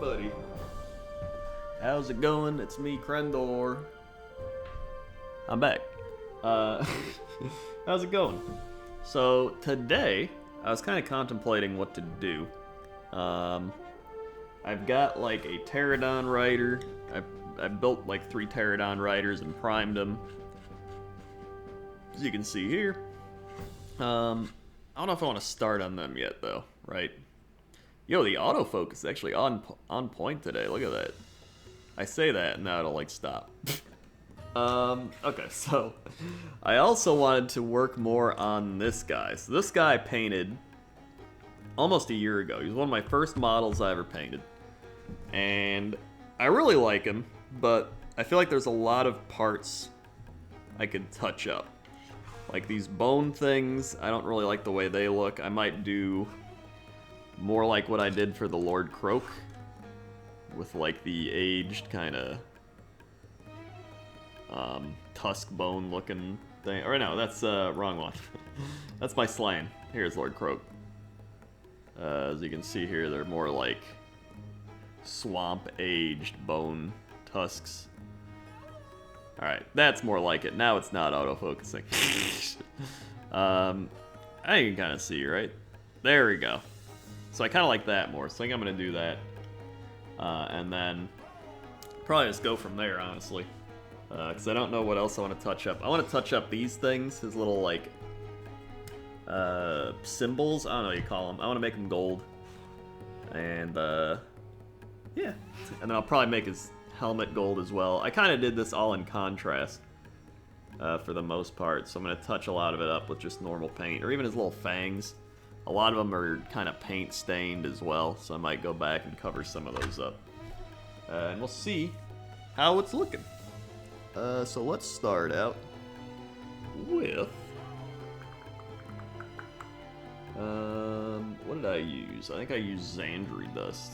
everybody. How's it going? It's me, Krendor. I'm back. How's it going? So today, I was kind of contemplating what to do. I've got like a Pterodon rider. I built like 3 Pterodon riders and primed them. As you can see here. I don't know if I want to start on them yet though, right? Yo, the autofocus is actually on point today. Look at that. I say that and now it'll like stop. Okay, so I also wanted to work more on this guy. So this guy I painted almost a year ago. He was one of my first models I ever painted. And I really like him, but I feel like there's a lot of parts I could touch up. Like these bone things, I don't really like the way they look. I might do more like what I did for the Lord Kroak, with like the aged kind of tusk bone looking thing. Or no, that's wrong one. That's my slaying. Here's Lord Kroak. As you can see here, they're more like swamp aged bone tusks. Alright, that's more like it. Now it's not autofocusing. I think you can kind of see, right? There we go. So I kind of like that more, so I think I'm going to do that. And then probably just go from there, honestly. Because I don't know what else I want to touch up. I want to touch up these things, his little, like, symbols. I don't know what you call them. I want to make them gold. And, yeah. And then I'll probably make his helmet gold as well. I kind of did this all in contrast for the most part, so I'm going to touch a lot of it up with just normal paint, or even his little fangs. A lot of them are kind of paint stained as well, so I might go back and cover some of those up. And we'll see how it's looking. So let's start out with... what did I use? I think I used Xandri dust.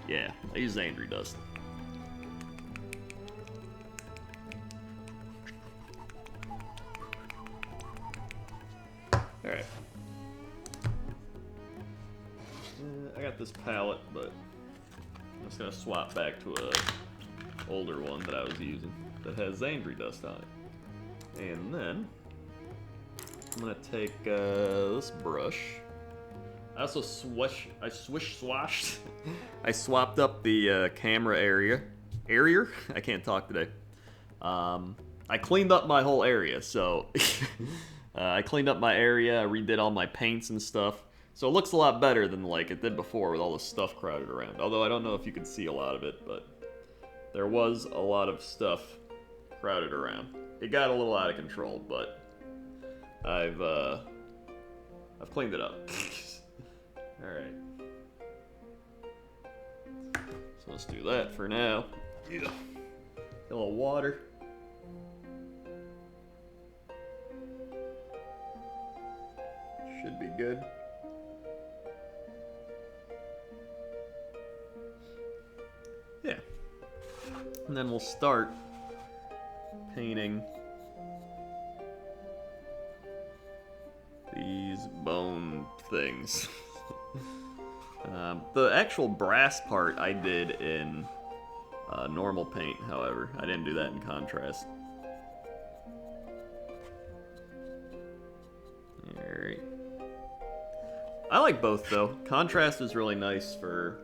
Yeah, I used Xandri dust. Alright. I got this palette, but I'm just gonna swap back to a older one that I was using that has Xandri dust on it. And then I'm gonna take this brush. I also swashed. I swapped up the camera area. I can't talk today. I cleaned up my whole area, so I cleaned up my area. I redid all my paints and stuff, so it looks a lot better than like it did before with all the stuff crowded around. Although I don't know if you can see a lot of it, but there was a lot of stuff crowded around. It got a little out of control, but I've cleaned it up. Alright. So let's do that for now. Yeah. Get a little water. Should be good. Yeah. And then we'll start painting these bone things. The actual brass part I did in normal paint, however. I didn't do that in contrast. Alright. I like both, though. Contrast is really nice for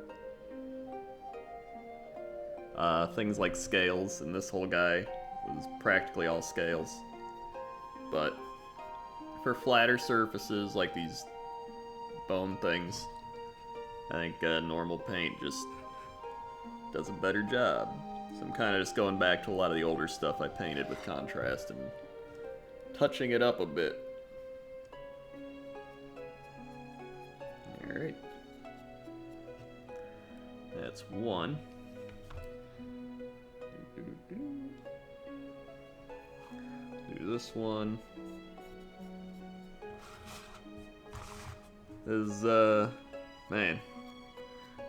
things like scales, and this whole guy was practically all scales. But for flatter surfaces like these bone things, I think normal paint just does a better job. So I'm kind of just going back to a lot of the older stuff I painted with contrast and touching it up a bit. Alright. That's one. Do this one. This is, man.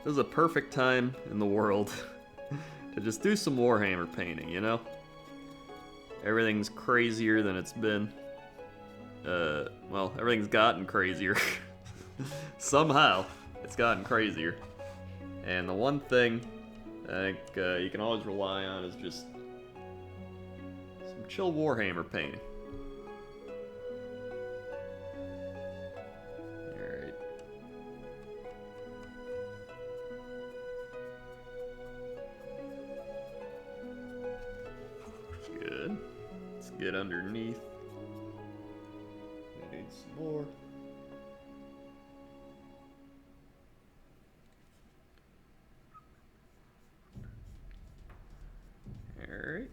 This is a perfect time in the world to just do some Warhammer painting, you know? Everything's crazier than it's been. Well, everything's gotten crazier. Somehow, it's gotten crazier. And the one thing I think you can always rely on is just some chill Warhammer painting. Alright. Good. Let's get underneath. We need some more. Alright.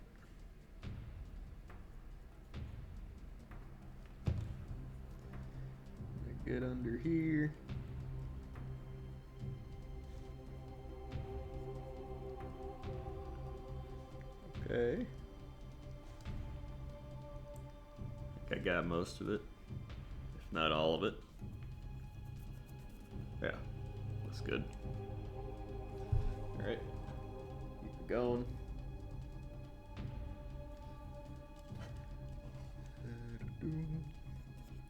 Get under here. Okay. I think I got most of it, if not all of it. Yeah, looks good. Alright, keep it going.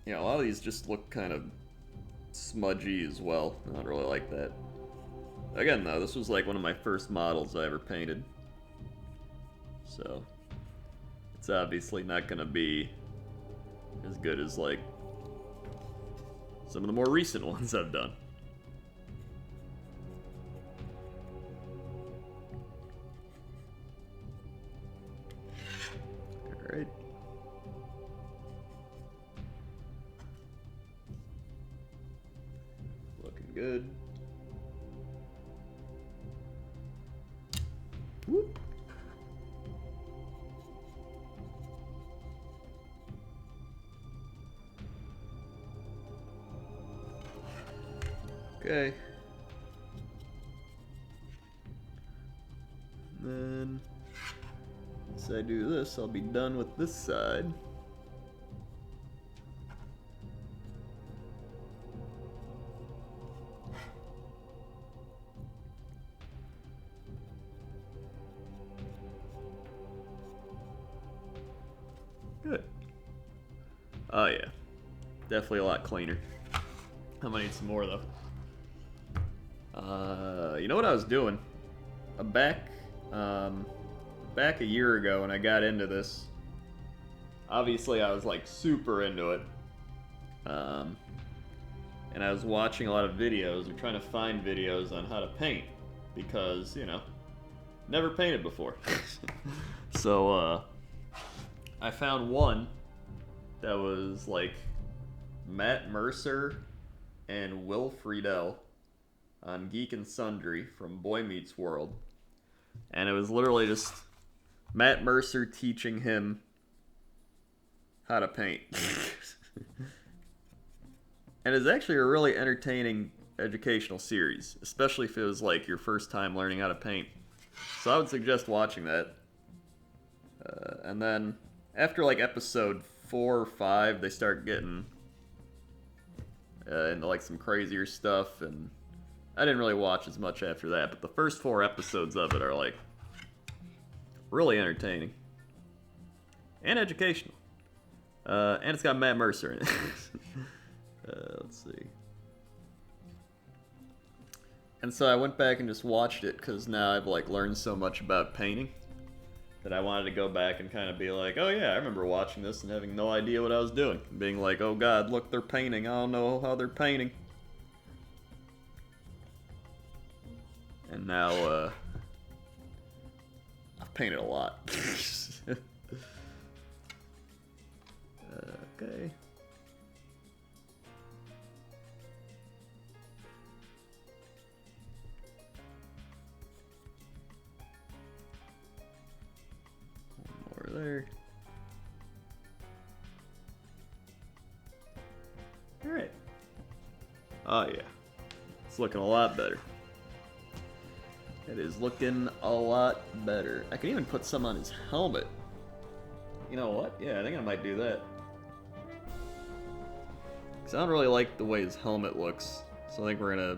Yeah, a lot of these just look kind of smudgy as well. I don't really like that. Again, though, this was like one of my first models I ever painted. So, it's obviously not going to be as good as, like, some of the more recent ones I've done. Alright. Looking good. Whoop. Okay. Then, once I do this, I'll be done with this side. Good. Oh yeah, definitely a lot cleaner. I'm gonna need some more though. You know what I was doing? Back a year ago when I got into this, obviously I was like super into it. And I was watching a lot of videos or trying to find videos on how to paint because, you know, never painted before. So, I found one that was like Matt Mercer and Will Friedel on Geek and Sundry from Boy Meets World. And it was literally just Matt Mercer teaching him how to paint. And it's actually a really entertaining educational series, especially if it was like your first time learning how to paint. So I would suggest watching that. And then after like episode 4 or 5, they start getting into like some crazier stuff, and I didn't really watch as much after that, but the first 4 episodes of it are like really entertaining and educational. And it's got Matt Mercer in it. Let's see. And so I went back and just watched it because now I've like learned so much about painting that I wanted to go back and kind of be like, oh yeah, I remember watching this and having no idea what I was doing. Being like, oh god, look, they're painting. I don't know how they're painting. And now, I've painted a lot. Okay. One more there. Alright. Oh yeah. It's looking a lot better. It is looking a lot better. I can even put some on his helmet. You know what? Yeah, I think I might do that. Because I don't really like the way his helmet looks. So I think we're going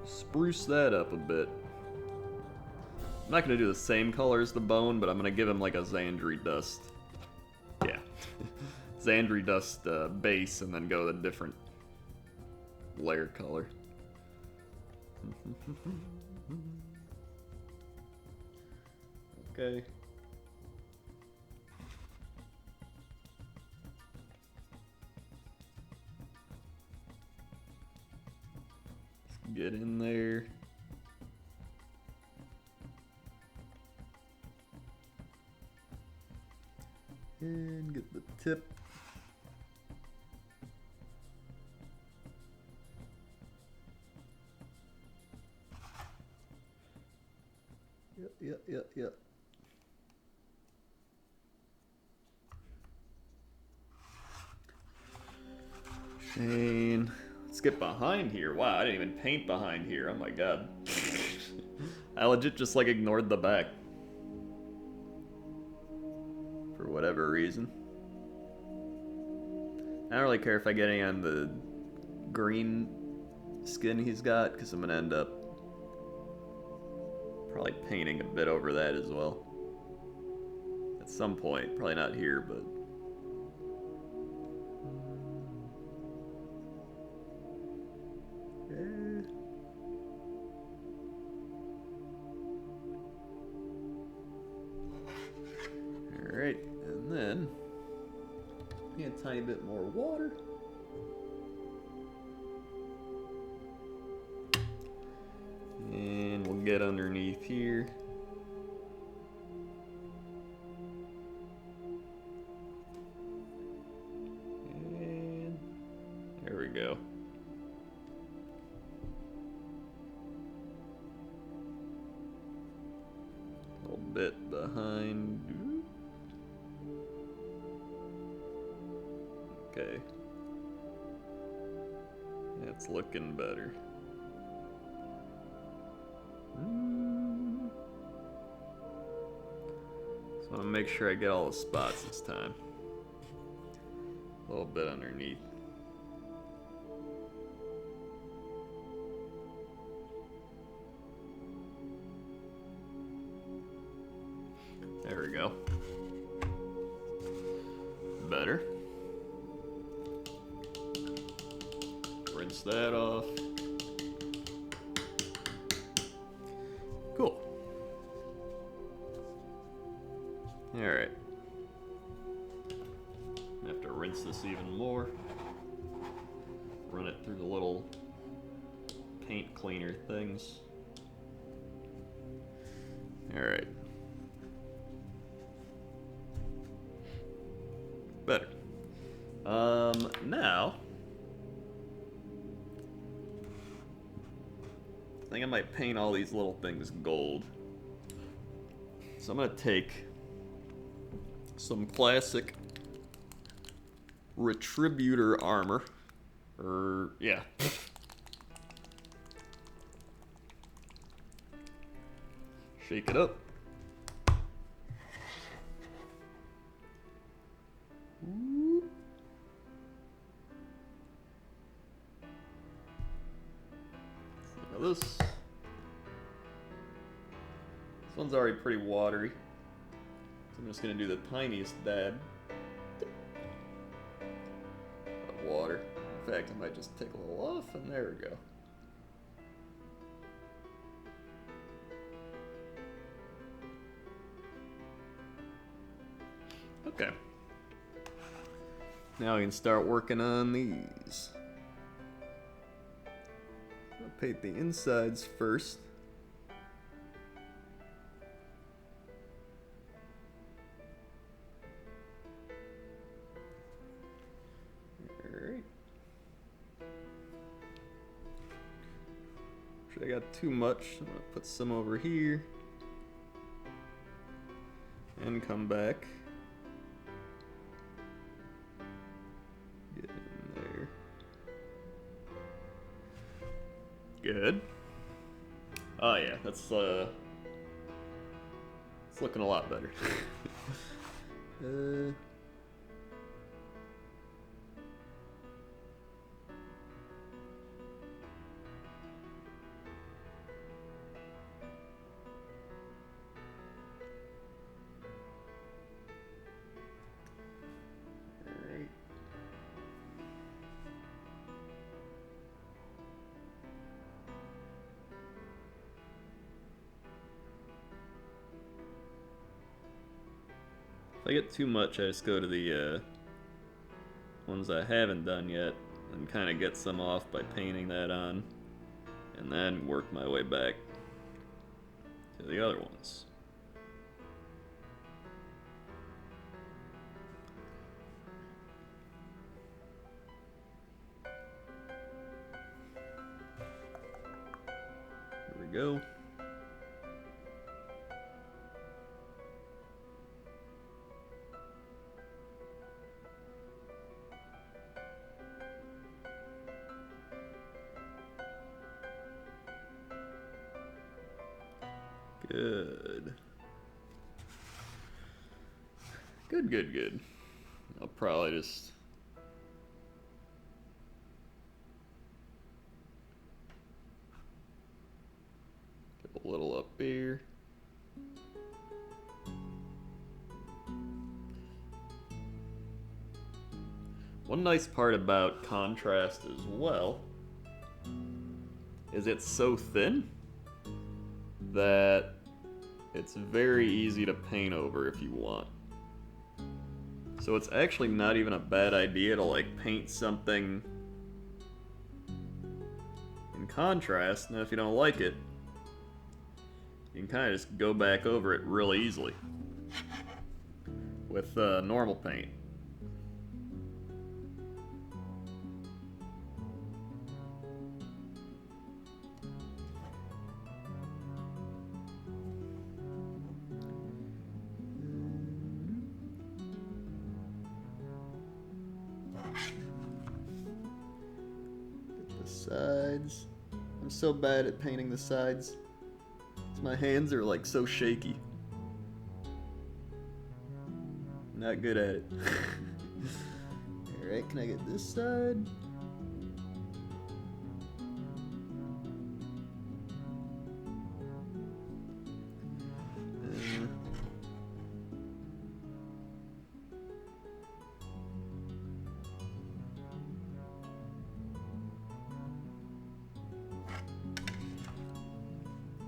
to spruce that up a bit. I'm not going to do the same color as the bone, but I'm going to give him like a Xandri dust. Yeah. Xandri dust base and then go with a different layer color. Okay. Let's get in there. And get the tip. Yep. And let's get behind here. Wow, I didn't even paint behind here. Oh my god. I legit just like ignored the back. For whatever reason. I don't really care if I get any on the green skin he's got, because I'm going to end up probably painting a bit over that as well. At some point. Probably not here, but... Alright, and then... a tiny bit more water. And we'll get underneath here. And there we go. A little bit behind. Okay. That's looking better. So I want to make sure I get all the spots this time. A little bit underneath. There we go. Better. Rinse that off. Cool. Alright. I have to rinse this even more. Run it through the little paint cleaner things. Alright. Better. Now I think I might paint all these little things gold. So I'm gonna take some classic Retributor armor. Yeah. Shake it up. Now this one's already pretty watery. So I'm just gonna do the tiniest dab of water. In fact, I might just take a little off, and there we go. Okay. Now we can start working on these. I'll paint the insides first. Alright. Sure, I got too much. I'm gonna put some over here. And come back. Get in there. Good. Oh yeah, that's it's looking a lot better. If I get too much, I just go to the ones I haven't done yet and kind of get some off by painting that on, and then work my way back to the other ones. Here we go. Good. Good. I'll probably just get a little up here. One nice part about contrast as well is it's so thin that it's very easy to paint over if you want. So it's actually not even a bad idea to like paint something in contrast, and if you don't like it, you can kind of just go back over it really easily with normal paint. Sides. I'm so bad at painting the sides. My hands are like so shaky. Not good at it. Alright, can I get this side?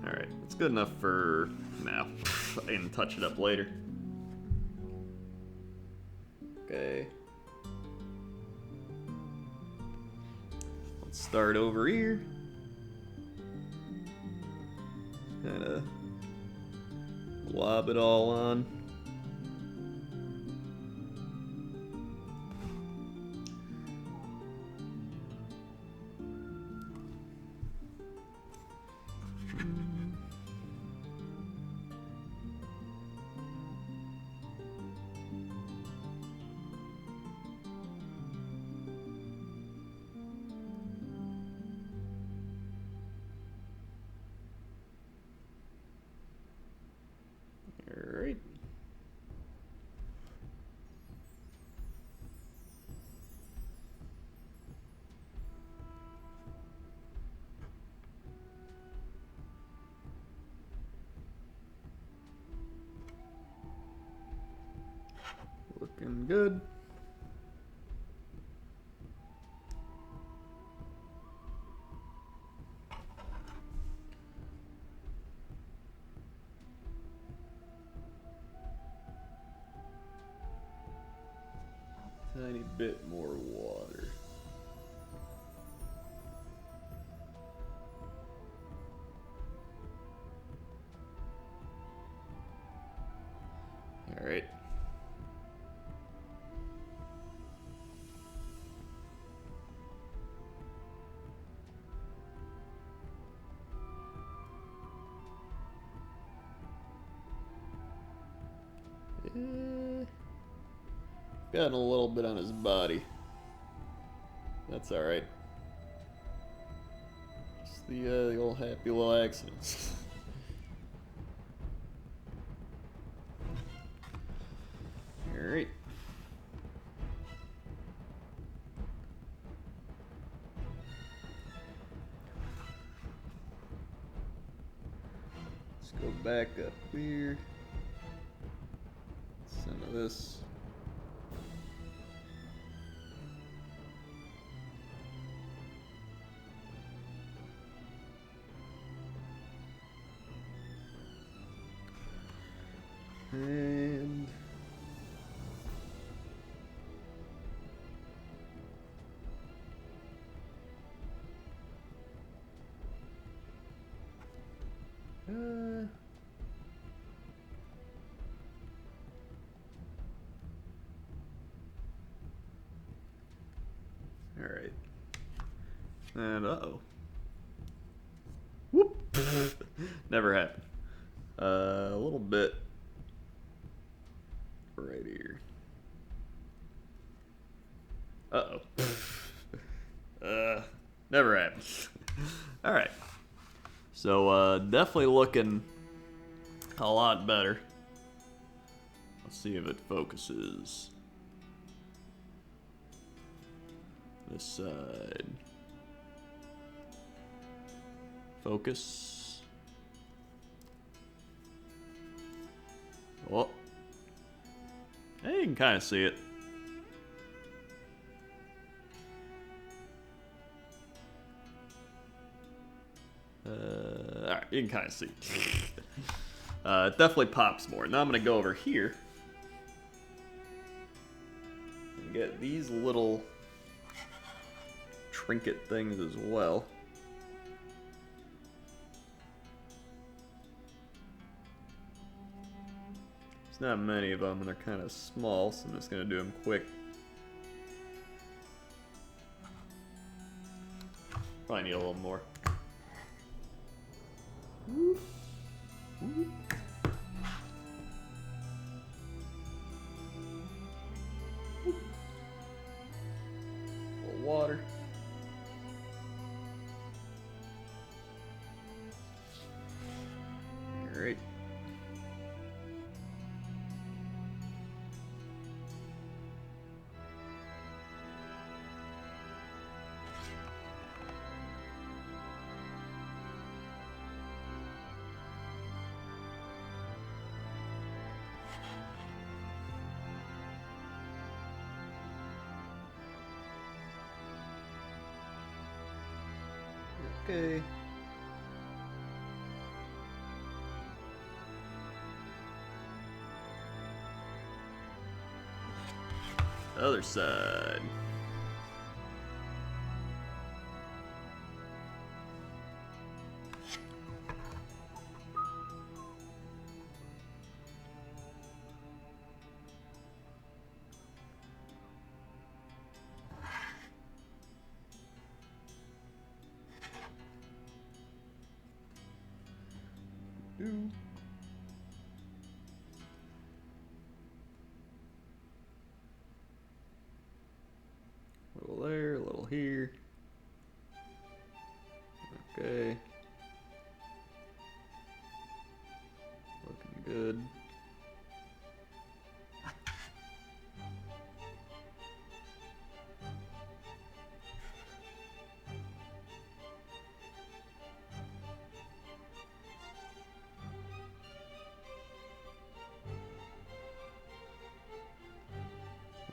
Alright, it's good enough for now. I can touch it up later. Okay. Let's start over here. Kinda glob it all on. Alright. Looking good. Tiny bit more water. All right. Gotten a little bit on his body. That's alright. Just the old happy little accidents. Alright. Let's go back up here. Some of this. And Alright. And uh-oh. Whoop! Never happened. A little bit right here. Uh-oh. Never happened. Alright. So, definitely looking a lot better. Let's see if it focuses. This side. Focus. Oh. Hey, you can kind of see it. Alright, you can kind of see. It definitely pops more. Now I'm going to go over here and get these little trinket things as well. There's not many of them, and they're kind of small, so I'm just going to do them quick. Probably need a little more. Whoop. Whoop. Whoop. A little water. Alright. Okay. Other side. Ooh. A little there, a little here. Okay. Looking good.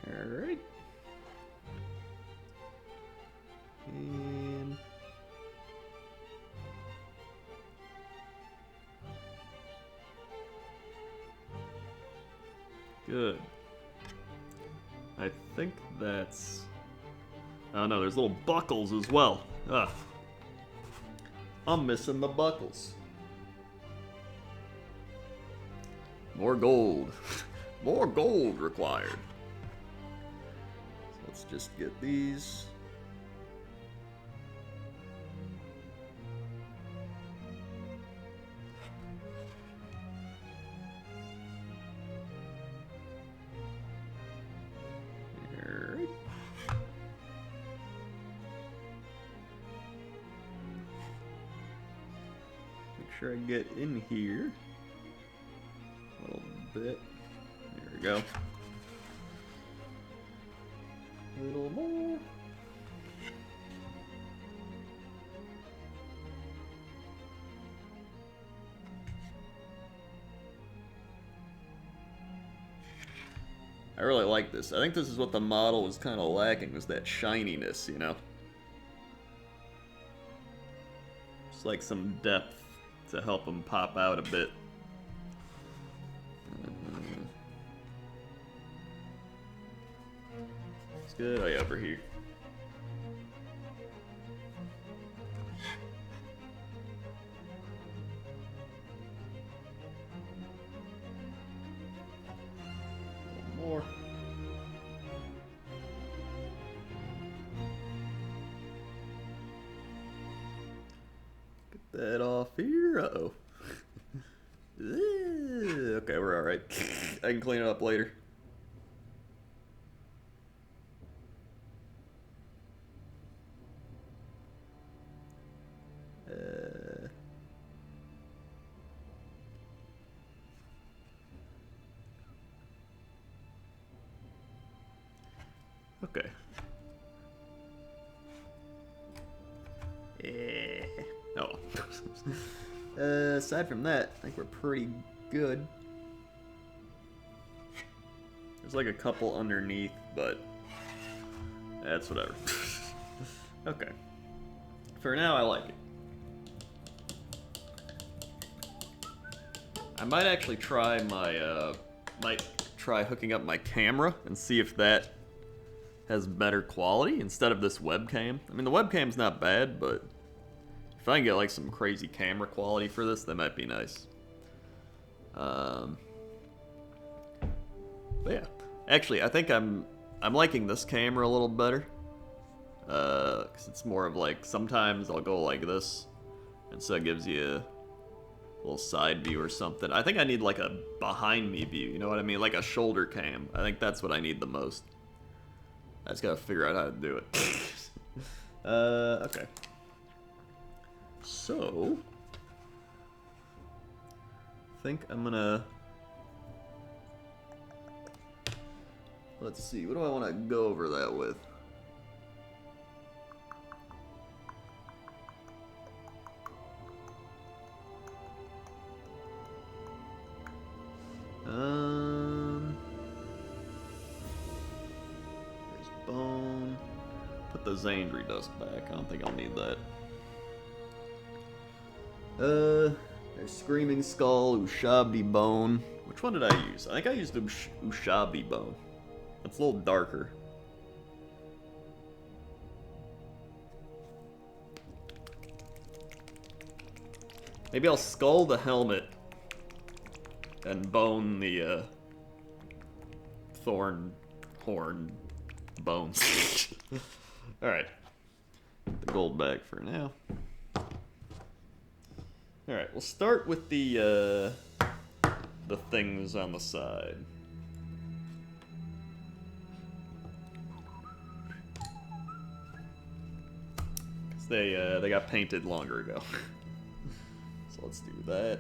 Alright. And good. I think that's... Oh no, there's little buckles as well. Ugh. I'm missing the buckles. More gold. More gold required. So let's just get these. Alright. Make sure I get in here. A little bit. There we go. A little more. I really like this. I think this is what the model was kind of lacking, was that shininess, you know? Just like some depth to help them pop out a bit. It's good. Oh yeah, over here. that off here. Uh-oh. Okay, we're alright. I can clean it up later. Okay. Oh. Aside from that, I think we're pretty good. There's like a couple underneath, but that's whatever. Okay. For now, I like it. I might actually try my, try hooking up my camera and see if that has better quality instead of this webcam. I mean, the webcam's not bad, but if I can get like some crazy camera quality for this, that might be nice. But yeah, actually, I think I'm liking this camera a little better. Cause it's more of like, sometimes I'll go like this, and so it gives you a little side view or something. I think I need like a behind me view, you know what I mean? Like a shoulder cam. I think that's what I need the most. I just gotta figure out how to do it. Okay. So, I think I'm gonna, let's see, what do I want to go over that with? There's bone. Put the Xandri dust back. I don't think I'll need that. There's Screaming Skull, Ushabti Bone. Which one did I use? I think I used Ushabti Bone. That's a little darker. Maybe I'll skull the helmet and bone the thorn horn bones. Alright. The gold back for now. Alright, we'll start with the things on the side. Cause they got painted longer ago. So let's do that.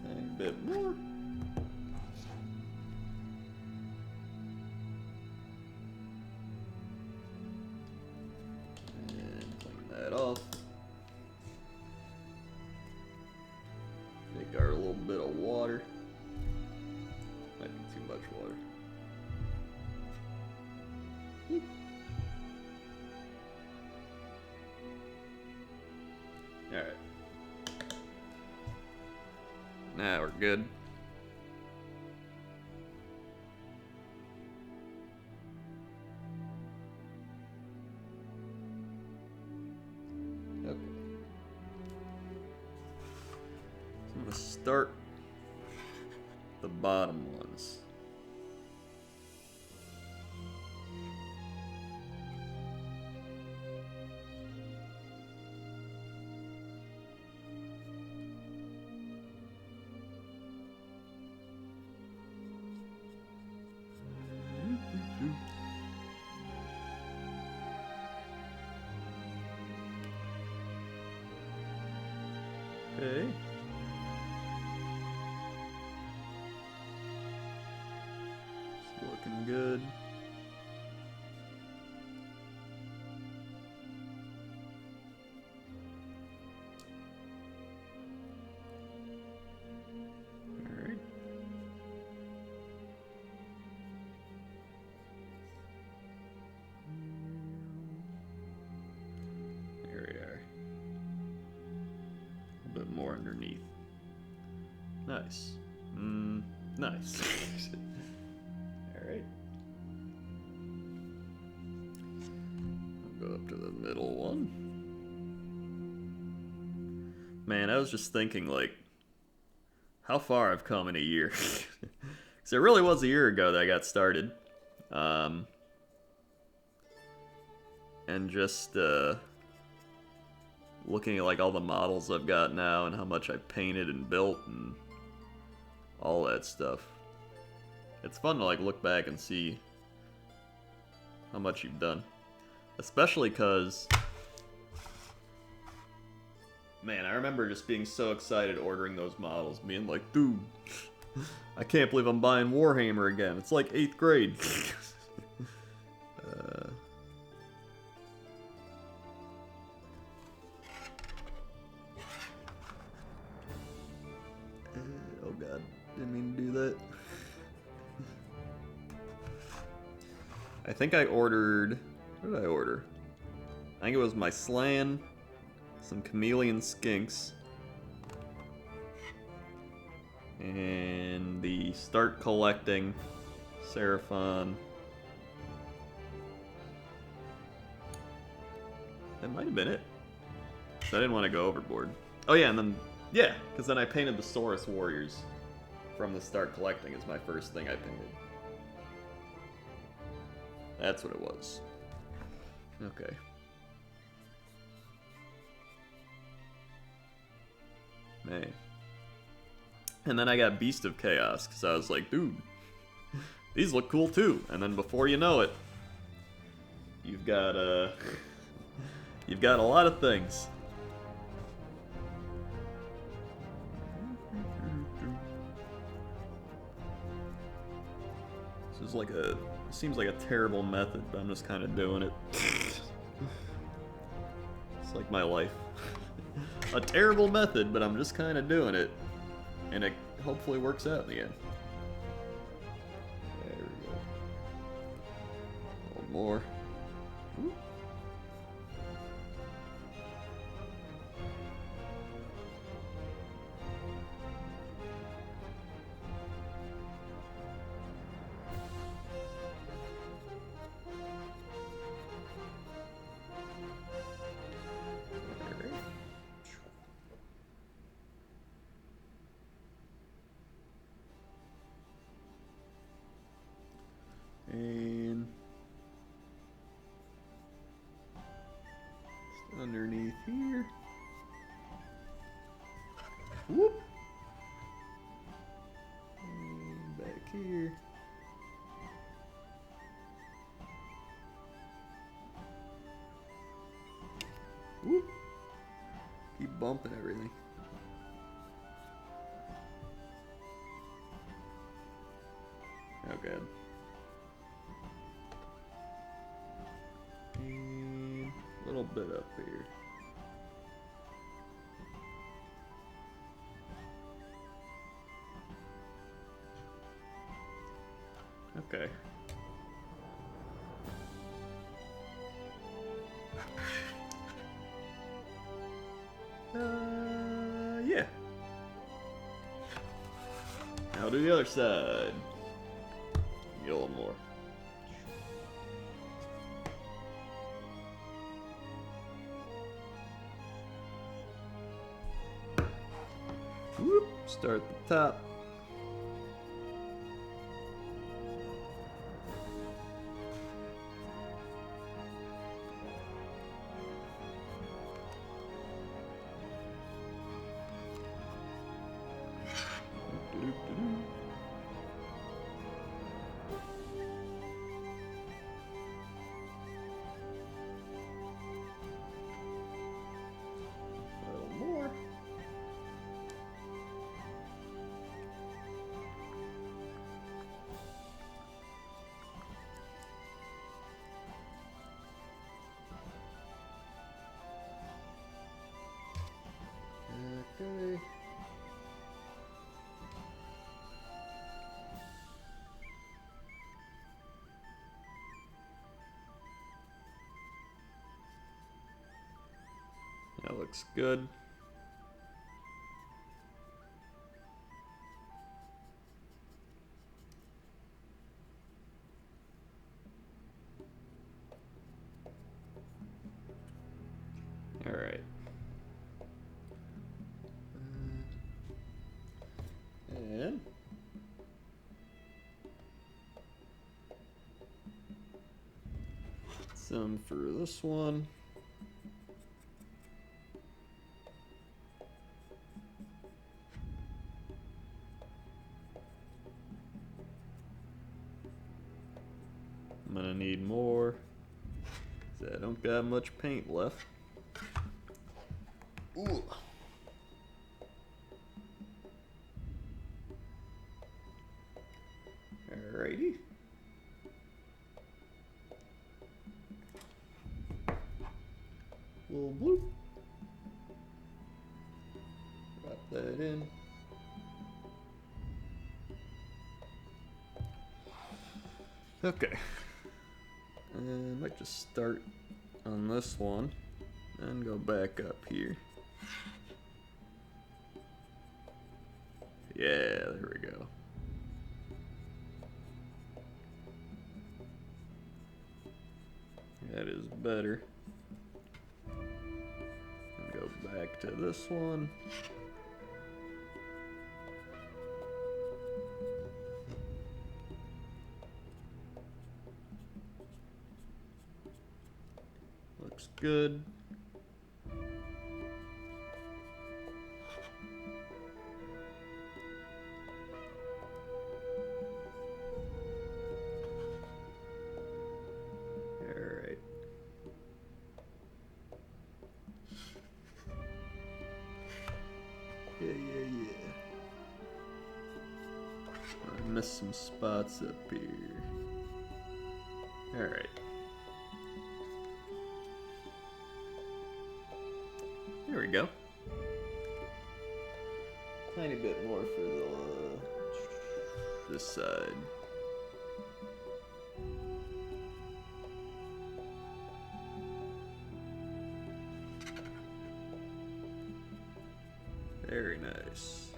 A bit more. Off. Take our little bit of water. Might be too much water. Alright. Now we're good. Start the bottom ones. Okay. Looking good. All right. There we are. A bit more underneath. Nice. Nice. Alright. I'll go up to the middle one. Man, I was just thinking, like, how far I've come in a year. Because it really was a year ago that I got started. And just looking at like all the models I've got now and how much I painted and built and all that stuff. It's fun to like look back and see how much you've done. Especially because, man, I remember just being so excited ordering those models, being like, dude, I can't believe I'm buying Warhammer again. It's like 8th grade. Oh god, didn't mean to do that. I think I ordered... What did I order? I think it was my Slan, some Chameleon Skinks, and the Start Collecting Seraphon. That might have been it. So I didn't want to go overboard. Oh yeah, and then, yeah, because then I painted the Saurus Warriors from the Start Collecting as my first thing I painted. That's what it was. Okay. Man. And then I got Beast of Chaos, because I was like, dude, these look cool too. And then before you know it, you've got you've got a lot of things. This is like a... Seems like a terrible method, but I'm just kind of doing it. It's like my life. A terrible method, but I'm just kind of doing it. And it hopefully works out in the end. There we go. A little more. Whoop. And just underneath here. Whoop. And back here. Whoop. Keep bumping everything. Oh god. And a little bit up here. Okay. Yeah. Now do the other side. Get a little more. Whoop. Start at the top. Okay. That looks good. All right. And some for this one. I'm gonna need more, 'cause I don't got much paint left. Ooh. Alrighty. Little bloop. Drop that in. Okay. And I might just start on this one and go back up here. Yeah, there we go. That is better. And go back to this one. Looks good. I missed some spots up here. Alright. There we go. Tiny bit more for the this side. Very nice.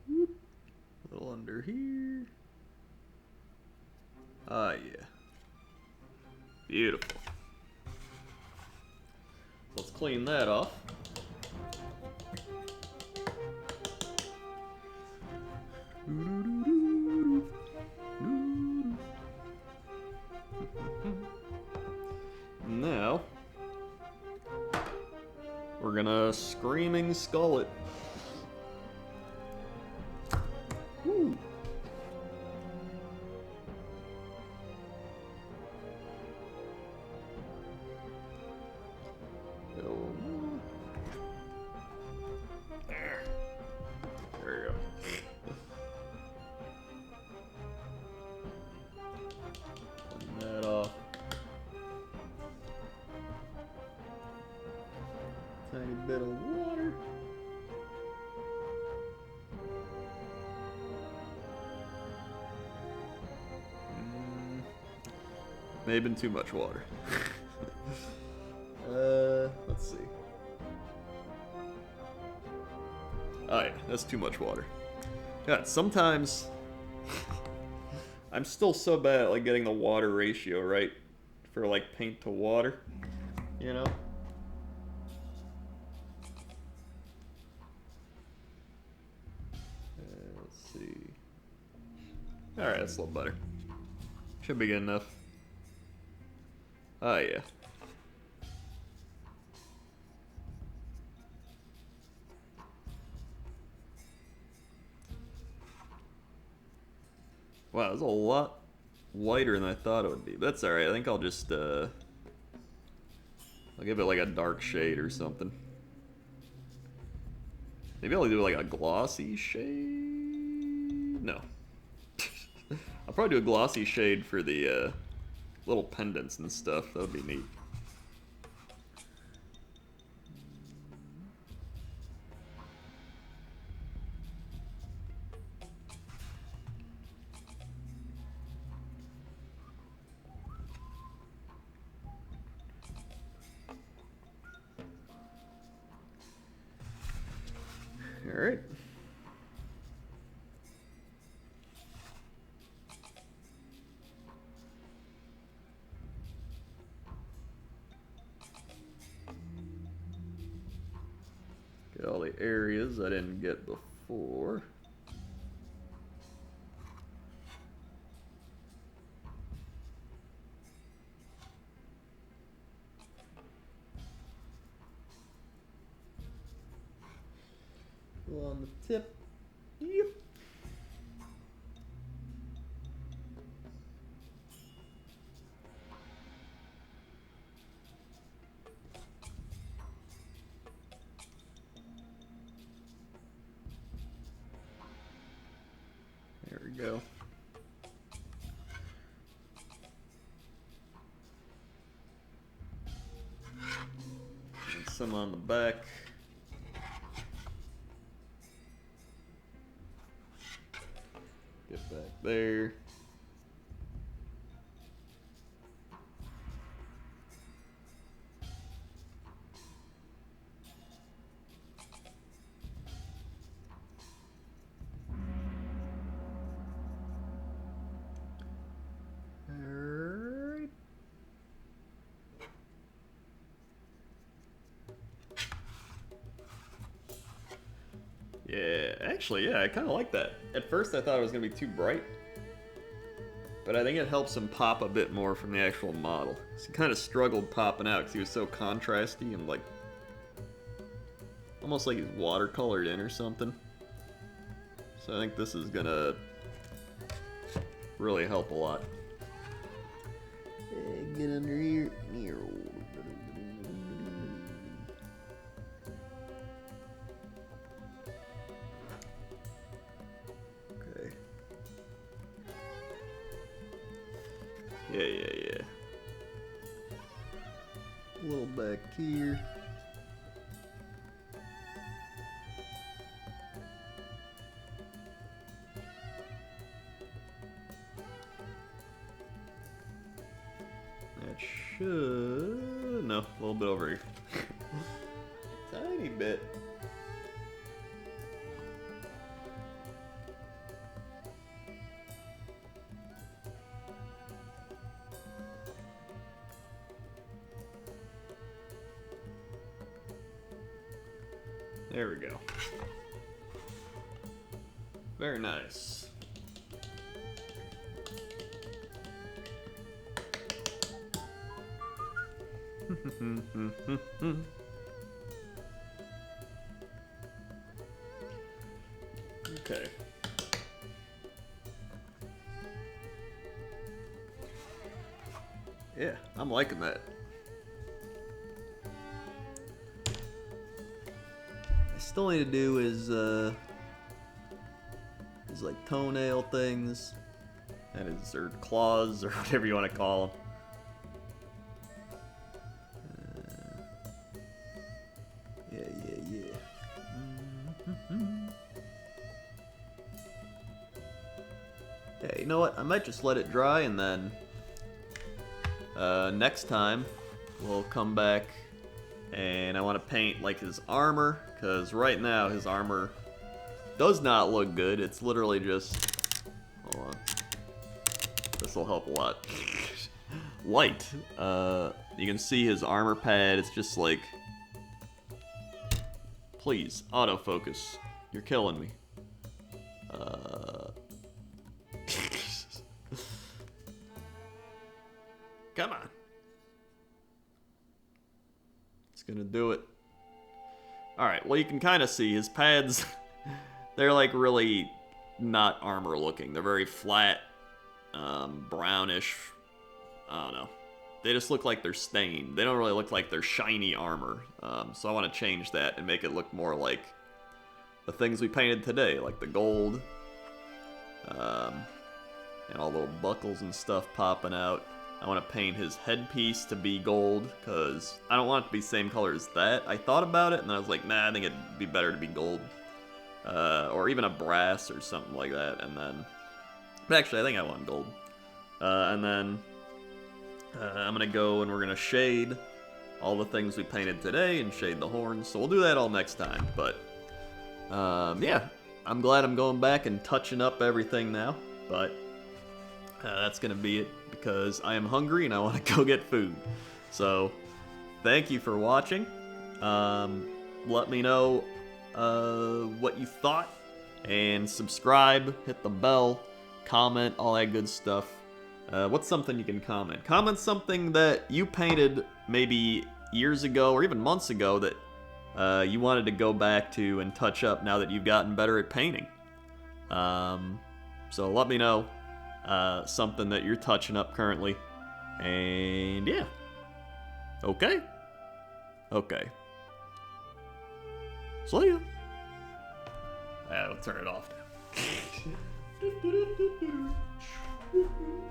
Whoop. A little under here. Ah, yeah. Beautiful. Let's clean that off. Now, we're gonna Screaming Skull it. Woo. There we go. Clean that off. Tiny bit of water. May have been too much water. Let's see. Oh yeah, that's too much water. God, sometimes I'm still so bad at like getting the water ratio right for like paint to water, you know? Let's see. Alright, that's a little better. Should be good enough. Oh yeah. Wow, it's a lot whiter than I thought it would be. But that's alright. I think I'll just, I'll give it like a dark shade or something. Maybe I'll do like a glossy shade? No. I'll probably do a glossy shade for the, little pendants and stuff. That would be neat. All right. Get all the areas I didn't get before. 4. On the tip. Yep. There we go. And some on the back. Get back there. Alright. Yeah, actually, yeah, I kind of like that. At first I thought it was going to be too bright, but I think it helps him pop a bit more from the actual model. He kind of struggled popping out because he was so contrasty and like, almost like he's watercolored in or something. So I think this is going to really help a lot. Get under here. Okay. Yeah. A little back here. No, a little bit over here. Tiny bit. There we go. Very nice. Okay. Yeah, I'm liking that. I still need to do is like toenail things, and his or claws or whatever you want to call them. Yeah. Yeah, you know what? I might just let it dry, and then next time we'll come back, and I want to paint like his armor, because right now his armor does not look good. It's literally just, hold on, this will help a lot. Light. You can see his armor pad. It's just like, please, autofocus. You're killing me. Come on. It's gonna do it. Alright, well you can kind of see his pads, they're like really not armor looking. They're very flat, brownish, I don't know. They just look like they're stained. They don't really look like they're shiny armor. So I want to change that and make it look more like the things we painted today, like the gold, and all the little buckles and stuff popping out. I want to paint his headpiece to be gold, because I don't want it to be the same color as that. I thought about it, and I was like, nah, I think it'd be better to be gold. Or even a brass or something like that, and then... But actually, I think I want gold. And then I'm going to go and we're going to shade all the things we painted today and shade the horns. So we'll do that all next time, but yeah, I'm glad I'm going back and touching up everything now, but that's going to be it, because I am hungry and I want to go get food. So thank you for watching. Let me know what you thought And subscribe, hit the bell, comment, all that good stuff. What's something you can comment? Comment something that you painted maybe years ago or even months ago that you wanted to go back to and touch up now that you've gotten better at painting. So let me know something that you're touching up currently. And yeah. Okay. Okay. See ya. I'll turn it off now.